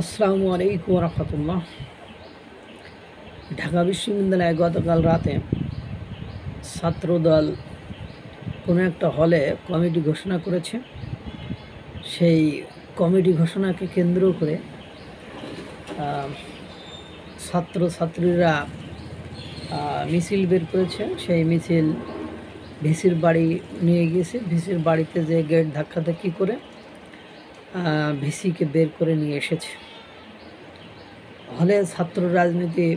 আসসালামু আলাইকুম রহমতুল্লাহ। ঢাকা বিশ্ববিদ্যালয়ে গতকাল রাতে ছাত্রদল কোনো একটা হলে কমিটি ঘোষণা করেছে। সেই কমিটি ঘোষণাকে কেন্দ্র করে ছাত্রছাত্রীরা মিছিল বের করেছে। সেই মিছিল ভিসির বাড়ি নিয়ে গিয়েছে। ভিসির বাড়িতে যে গেট ধাক্কাধাক্কি করে ভিসিকে বের করে নিয়ে এসেছে। হলে ছাত্র রাজনীতি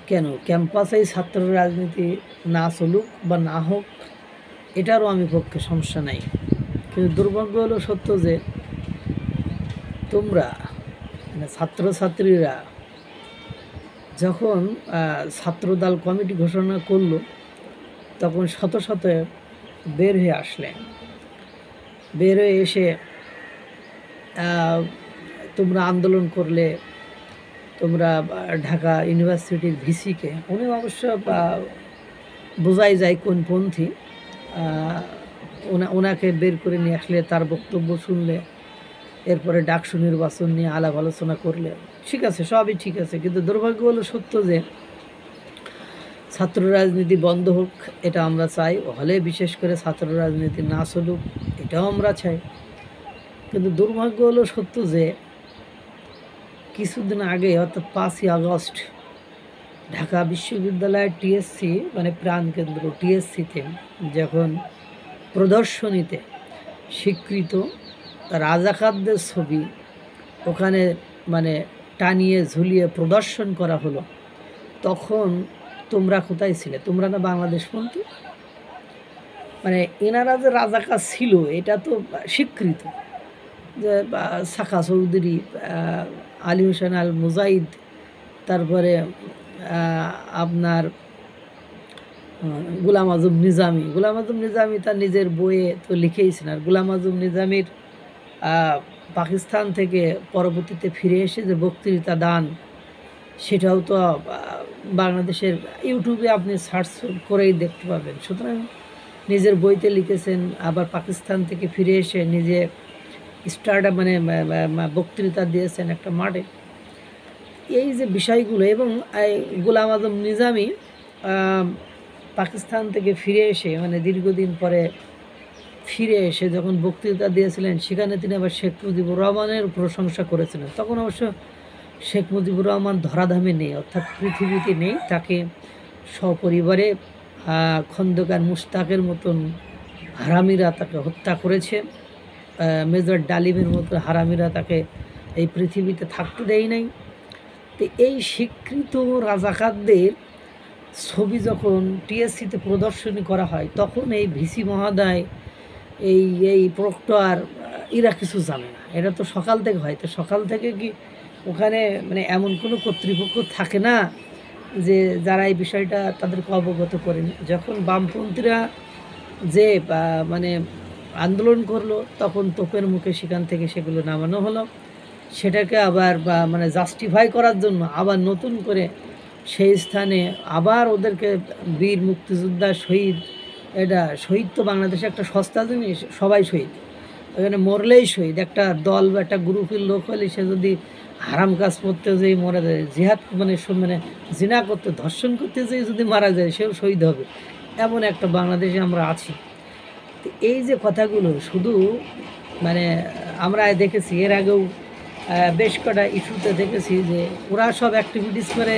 কেন, ক্যাম্পাসেই ছাত্র রাজনীতি না চলুক বা না হোক, এটারও আমি পক্ষে সমস্যা নাই। কিন্তু দুর্ভাগ্য হলো সত্য যে তোমরা মানে ছাত্রছাত্রীরা যখন ছাত্রদল কমিটি ঘোষণা করলো, তখন শত শত বের হয়ে আসলে, বের হয়ে এসে তোমরা আন্দোলন করলে। তোমরা ঢাকা ইউনিভার্সিটির ভিসিকে, উনি অবশ্য বোঝাই যায় কোন পন্থী, ওনাকে বের করে নিয়ে আসলে, তার বক্তব্য শুনলে, এরপরে ডাকসু নির্বাচন নিয়ে আলাপ আলোচনা করলে, ঠিক আছে, সবই ঠিক আছে। কিন্তু দুর্ভাগ্য হলো সত্য যে ছাত্র রাজনীতি বন্ধ হোক, এটা আমরা চাই। হলে বিশেষ করে ছাত্র রাজনীতি না চলুক, এটাও আমরা চাই। কিন্তু দুর্ভাগ্য হলো সত্য যে কিছুদিন আগে, অর্থাৎ 5ই আগস্ট, ঢাকা বিশ্ববিদ্যালয়ের টিএসসি মানে প্রাণকেন্দ্র টিএসসিতে যখন প্রদর্শনীতে স্বীকৃত রাজাকারদের ছবি ওখানে মানে টানিয়ে ঝুলিয়ে প্রদর্শন করা হলো, তখন তোমরা কোথায় ছিলে? তোমরা না বাংলাদেশপন্থী? মানে এনারা যে রাজাকার ছিল এটা তো স্বীকৃত, যে সাখা চৌধুরী, আলী হোসেন আল মুজাহিদ, তারপরে আপনার গোলাম আজম নিজামী তার নিজের বইয়ে তো লিখেইছেন। আর গোলাম আজম নিজামীর পাকিস্তান থেকে পরবর্তীতে ফিরে এসে যে বক্তৃতা দান, সেটাও তো বাংলাদেশের ইউটিউবে আপনি সার্চ করেই দেখতে পাবেন। সুতরাং নিজের বইতে লিখেছেন, আবার পাকিস্তান থেকে ফিরে এসে নিজে স্টার্টআপ মানে বক্তৃতা দিয়েছেন একটা মাঠে। এই যে বিষয়গুলো, এবং গোলাম আজম নিজামী পাকিস্তান থেকে ফিরে এসে মানে দীর্ঘদিন পরে ফিরে এসে যখন বক্তৃতা দিয়েছিলেন, সেখানে তিনি আবার শেখ মুজিবুর রহমানের প্রশংসা করেছিলেন। তখন অবশ্য শেখ মুজিবুর রহমান ধরাধামে নেই, অর্থাৎ পৃথিবীতে নেই। তাকে সপরিবারে খন্দকার মুশতাকের মতন হারামিরা তাকে হত্যা করেছে। মেজর ডালিমের মতো হারামিরা তাকে এই পৃথিবীতে থাকতে দেয় নাই। তো এই স্বীকৃত রাজাকারদের ছবি যখন টিএসসিতে প্রদর্শনী করা হয়, তখন এই ভিসি মহোদয়, এই প্রক্টর, এরা কিছু জানে না। এটা তো সকাল থেকে হয়। তো সকাল থেকে কি ওখানে মানে এমন কোনো কর্তৃপক্ষ থাকে না যে যারা এই বিষয়টা তাদেরকে অবগত করেনি? যখন বামপন্থীরা যে মানে আন্দোলন করলো, তখন তোপের মুখে সেখান থেকে সেগুলো নামানো হলো। সেটাকে আবার মানে জাস্টিফাই করার জন্য আবার নতুন করে সেই স্থানে আবার ওদেরকে বীর মুক্তিযোদ্ধা, শহীদ, এটা শহীদ তো বাংলাদেশে একটা সস্তা জিনিস, সবাই শহীদ, এখানে মরলেই শহীদ। একটা দল বা একটা গ্রুপের লোক হলে সে যদি হারাম কাজ করতে যেয়ে মরে যায়, জিহাদ মানে জিনা করতে, ধর্ষণ করতে যেয়ে যদি মারা যায়, সেও শহীদ হবে। এমন একটা বাংলাদেশে আমরা আছি। তো এই যে কথাগুলো শুধু মানে আমরা দেখেছি, এর আগেও বেশ কটা ইস্যুতে দেখেছি যে ওরা সব অ্যাক্টিভিটিস করে,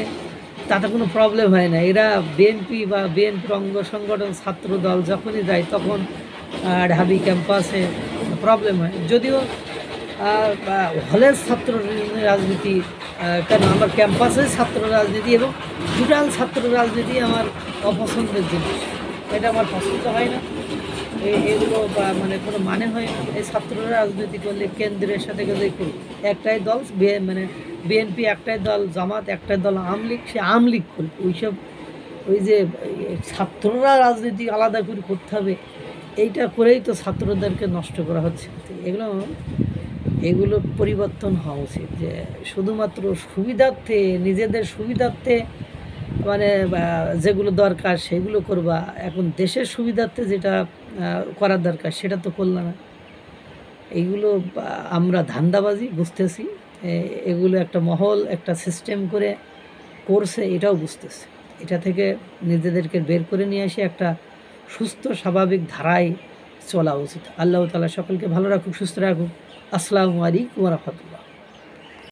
তাতে কোনো প্রবলেম হয় না। এরা বিএনপি বা বিএনপির অঙ্গ সংগঠন ছাত্র দল যখনই যায়, তখন ঢাবি ক্যাম্পাসে প্রবলেম হয়। যদিও হলের ছাত্র রাজনীতি কেন, আমার ক্যাম্পাসের ছাত্র রাজনীতি এবং টোটাল ছাত্র রাজনীতি আমার অপছন্দের জিনিস। এটা আমার পছন্দ হয় না। এগুলো মানে কোনো মানে হয় না। এই ছাত্ররা রাজনীতি করলে কেন্দ্রের সাথে গেলে করুক। একটাই দল মানে বিএনপি, একটাই দল জামাত, একটাই দল আওয়ামী লীগ, সে আওয়ামী লীগ করবে। ওইসব ওই যে ছাত্ররা রাজনীতি আলাদা করে করতে হবে, এইটা করেই তো ছাত্রদেরকে নষ্ট করা হচ্ছে। এগুলো পরিবর্তন হওয়া উচিত, যে শুধুমাত্র সুবিধার্থে, নিজেদের সুবিধার্থে মানে যেগুলো দরকার সেগুলো করবা। এখন দেশের সুবিধার্থে যেটা করার দরকার সেটা তো করলাম না। এইগুলো আমরা ধান্দাবাজি বুঝতেছি। এগুলো একটা মহল, একটা সিস্টেম করে করছে, এটাও বুঝতেছে। এটা থেকে নিজেদেরকে বের করে নিয়ে এসে একটা সুস্থ স্বাভাবিক ধারায় চলা উচিত। আল্লাহ তাআলা সকলকে ভালো রাখুক, সুস্থ রাখুক। আসসালামু আলাইকুম ওয়া রাহমাতুল্লাহ।